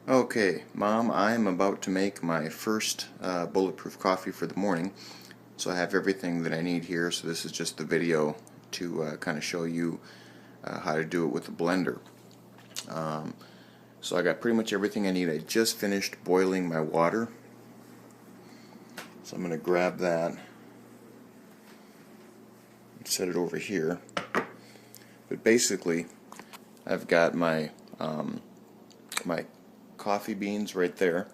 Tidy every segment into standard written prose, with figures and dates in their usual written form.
Okay, Mom, I'm about to make my first bulletproof coffee for the morning. So I have everything that I need here, so this is just the video to kind of show you how to do it with a blender. Um, so I got pretty much everything I need. I just finished boiling my water. So I'm going to grab that and set it over here. But basically, I've got my coffee beans right there.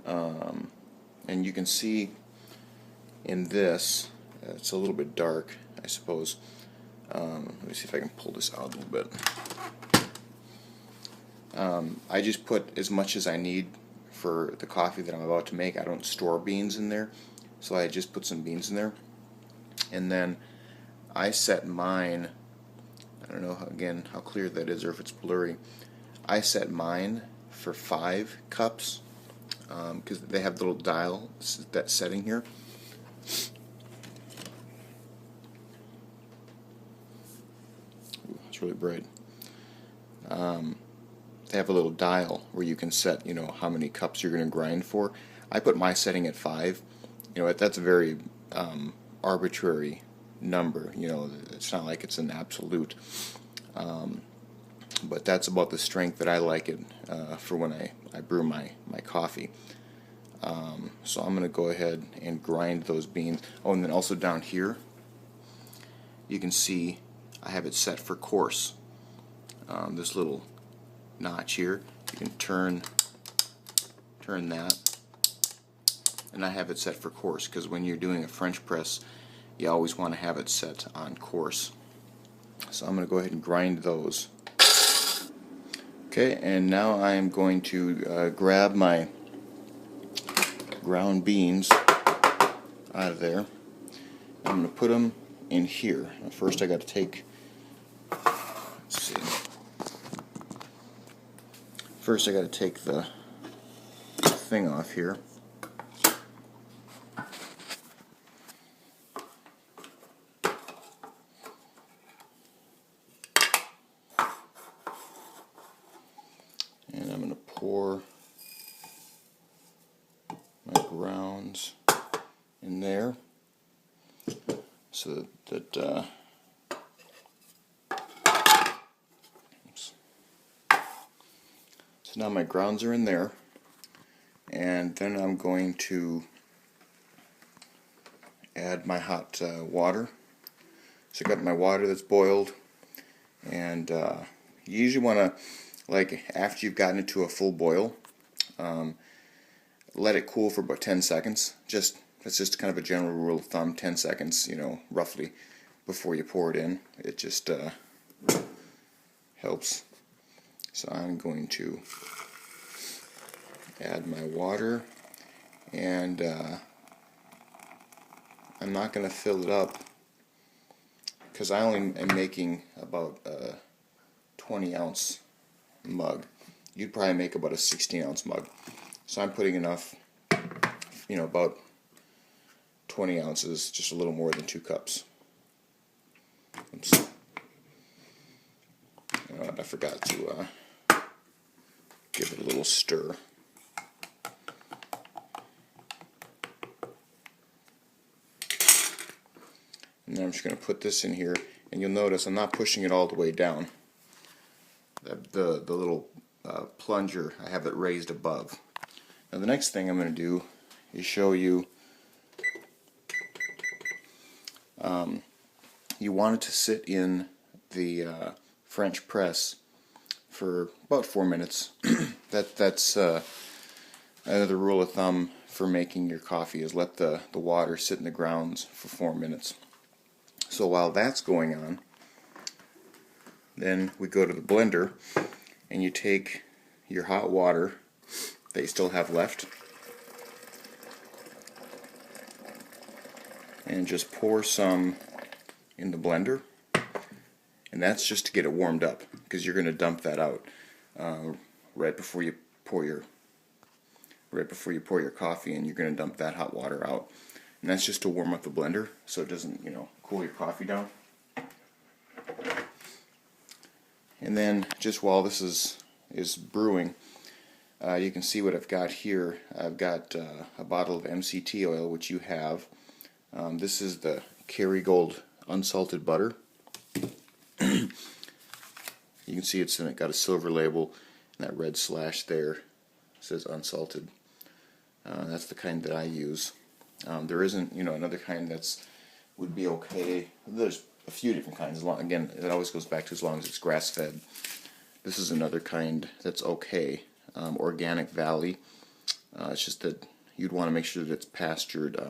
And you can see in this, it's a little bit dark, I suppose. Let me see if I can pull this out a little bit. I just put as much as I need for the coffee that I'm about to make. I don't store beans in there, so I just put some beans in there. And then I set mine, I don't know again how clear that is or if it's blurry. I set mine for 5 cups because they have the little dial that setting here. Ooh, it's really bright. They have a little dial where you can set, how many cups you're going to grind for. I put my setting at 5. That's a very arbitrary number. It's not like it's an absolute. But that's about the strength that I like it for when I brew my coffee. So I'm going to go ahead and grind those beans. Oh, and then also down here, you can see I have it set for coarse. This little notch here, you can turn that, and I have it set for coarse because when you're doing a French press, you always want to have it set on coarse. So I'm going to go ahead and grind those. Okay, and now I am going to grab my ground beans out of there. I'm going to put them in here. First I got to take, let's see. First I got to take the thing off here. And I'm going to pour my grounds in there so that oops. So now my grounds are in there, and then I'm going to add my hot water. So I got my water that's boiled, and you usually want to, like after you've gotten it to a full boil, let it cool for about 10 seconds. That's just kind of a general rule of thumb, 10 seconds, roughly, before you pour it in. It just helps. So I'm going to add my water, and I'm not going to fill it up because I only am making about a 20-ounce mug. You'd probably make about a 16-ounce mug. So I'm putting enough, about 20 ounces, just a little more than 2 cups. Oops. I forgot to give it a little stir. And then I'm just going to put this in here, and you'll notice I'm not pushing it all the way down. The little plunger, I have it raised above. Now the next thing I'm going to do is show you, you want it to sit in the French press for about 4 minutes. That's another rule of thumb for making your coffee, is let the water sit in the grounds for 4 minutes. So while that's going on, then we go to the blender, and you take your hot water that you still have left and just pour some in the blender, and that's just to get it warmed up because you're going to dump that out right before you pour your coffee, and you're going to dump that hot water out, and that's just to warm up the blender so it doesn't cool your coffee down. And then just while this is brewing, You can see what I've got here. I've got a bottle of MCT oil, which you have. This is the Kerrygold unsalted butter. You can see it's got a silver label, and that red slash there says unsalted. That's the kind that I use. There isn't, another kind would be okay. There's a few different kinds. Again, it always goes back to as long as it's grass-fed. This is another kind that's okay. Organic Valley. It's just that you'd want to make sure that it's pastured,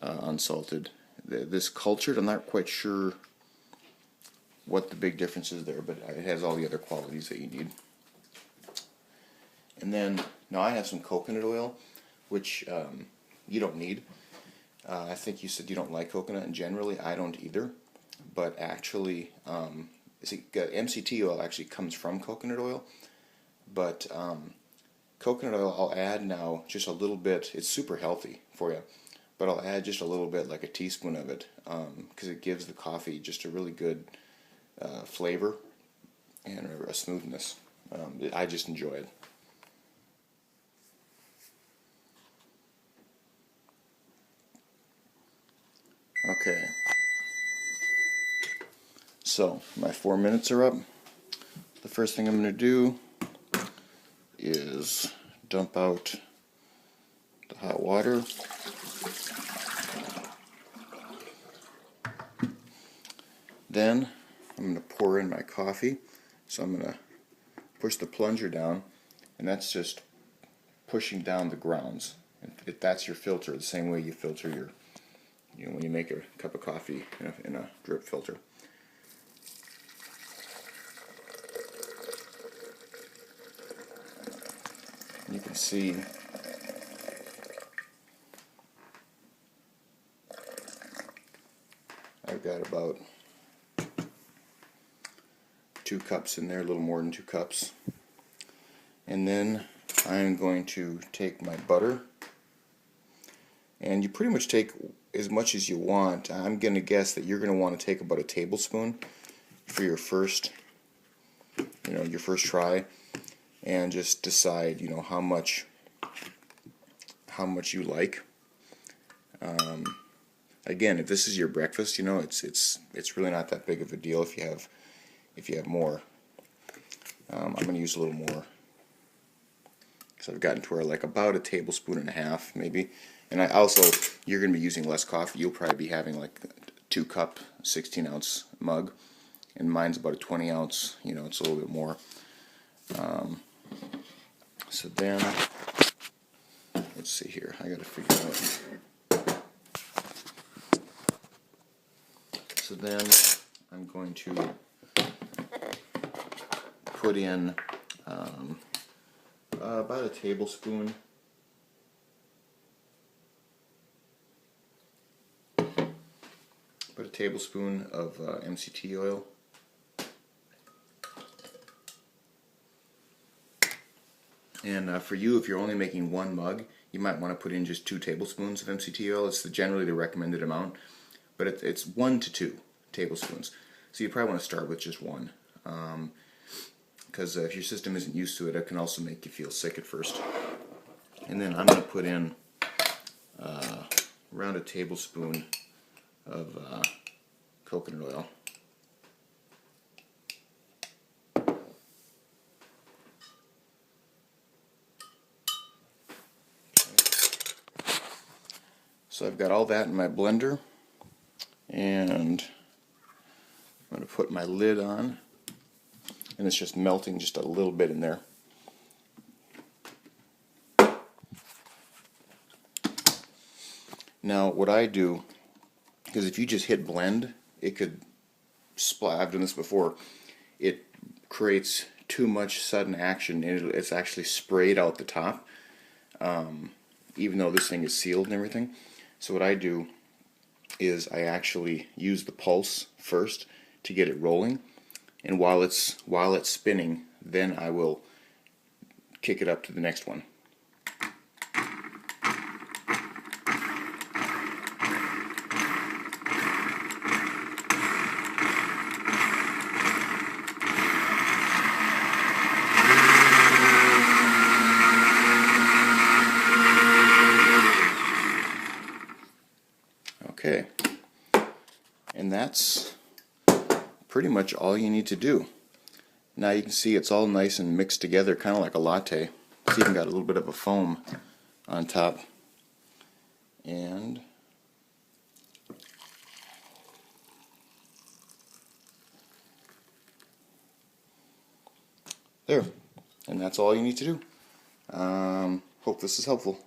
unsalted. This cultured, I'm not quite sure what the big difference is there, but it has all the other qualities that you need. And then, now I have some coconut oil, which you don't need. I think you said you don't like coconut, and generally I don't either. But actually, MCT oil actually comes from coconut oil. But coconut oil, I'll add now just a little bit. It's super healthy for you, but I'll add just a little bit, like a teaspoon of it, because it gives the coffee just a really good flavor and a smoothness. I just enjoy it. Okay, so my 4 minutes are up. The first thing I'm going to do is dump out the hot water. Then I'm going to pour in my coffee. So I'm going to push the plunger down, and that's just pushing down the grounds. If that's your filter, the same way you filter your, when you make a cup of coffee in a drip filter. You can see I've got about 2 cups in there, a little more than 2 cups. And then I'm going to take my butter, and you pretty much take as much as you want. I'm going to guess that you're going to want to take about a tablespoon for your first, your first try, and just decide, how much you like. Again, if this is your breakfast, it's really not that big of a deal if you have more. I'm going to use a little more, because I've gotten to where like about a tablespoon and a half maybe. And you're going to be using less coffee. You'll probably be having like a 2-cup 16-ounce mug, and mine's about a 20-ounce. It's a little bit more. So then, let's see here. I got to figure out. So then, I'm going to put in about a tablespoon. About a tablespoon of MCT oil. And for you, if you're only making 1 mug, you might want to put in just 2 tablespoons of MCT oil. It's generally the recommended amount, but it's 1 to 2 tablespoons. So you probably want to start with just 1, because if your system isn't used to it, it can also make you feel sick at first. And then I'm going to put in around a tablespoon of coconut oil. So I've got all that in my blender, and I'm going to put my lid on, and it's just melting just a little bit in there. Now what I do, because if you just hit blend, it could splat. I've done this before. It creates too much sudden action, and it's actually sprayed out the top, even though this thing is sealed and everything. So what I do is I actually use the pulse first to get it rolling, and while it's spinning, then I will kick it up to the next one. And that's pretty much all you need to do. Now you can see it's all nice and mixed together, kind of like a latte. It's even got a little bit of a foam on top. And there. And that's all you need to do. Hope this is helpful.